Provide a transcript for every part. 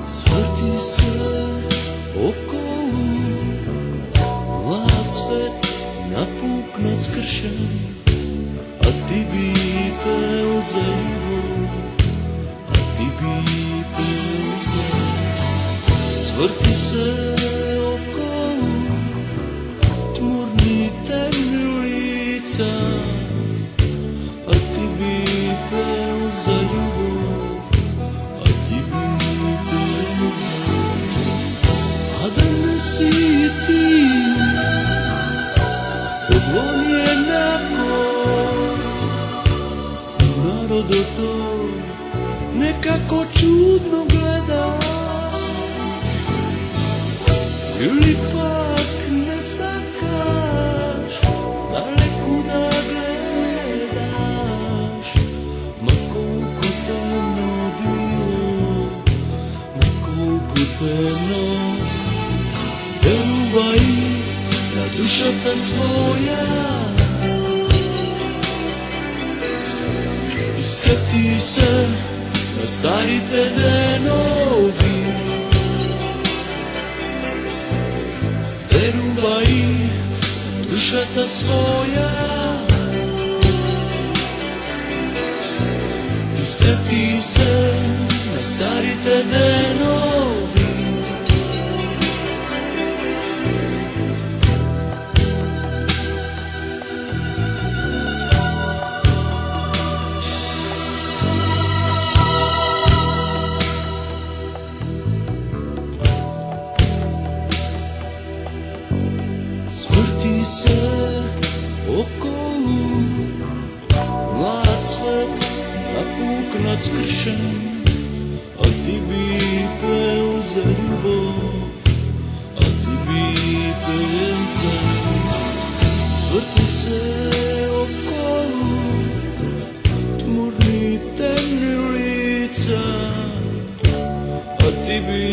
Zvrti se okolo, mlad svet napuknut skršen, a ti bi pel za ljubav, a ti bi pel za ljubav. Zvrti se okolo, tmurni temni ulica, a ti bi pel za ljubav, a ti bi pel za ljubav. A da ne si ti, odlon je nakon, narodo to nekako čudno gleda, ili pak ne sakaš, dalekuda gledaš, ma koliko temno bilo, ma koliko temno. Veruvaj na dušata svoja i sjeti se na stari denovi. Veruvaj dušata svoja i sjeti se na stari denovi. Zvrti se okolo, mlad svet napuknut skršen, a ti bi pel za ljubav, a ti bi pel za ljubav. Zvrti se okolo, tmurni temni ulica, a ti bi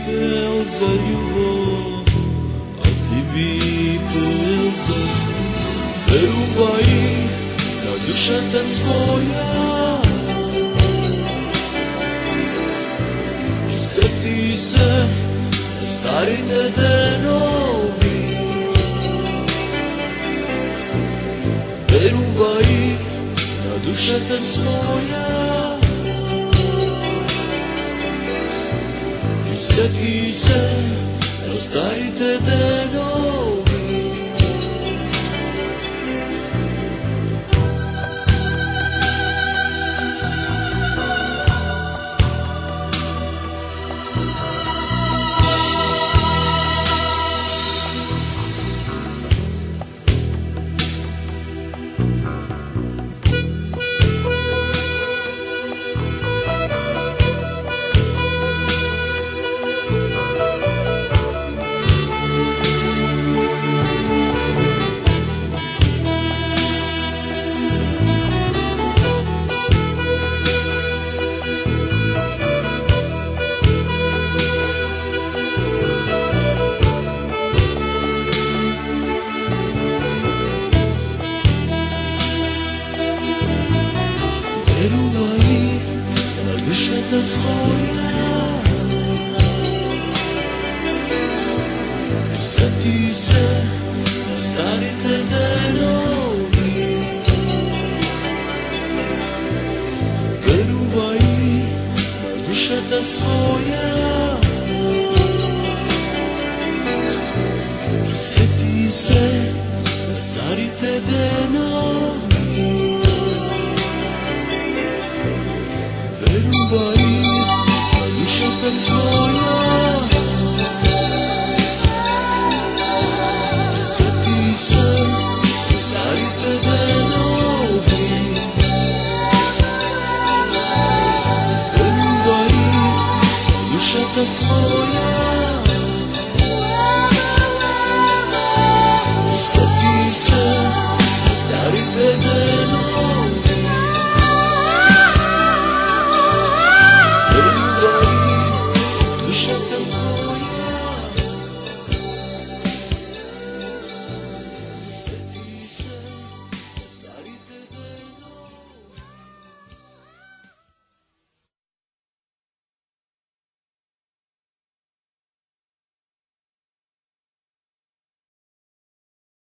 pel za ljubav, a ti bi pel za ljubav. Veruvaj na dušata svoja i sjeti se na stari denovi. Veruvaj na dušata svoja i sjeti se na stari denovi. Veruvaj na dušata svoja i sjeti se na stari denovi. Veruvaj na dušata svoja i sjeti se na stari denovi. Veruvaj na dušata svoja i sjeti se na stari denovi. Veruvaj na dušata svoja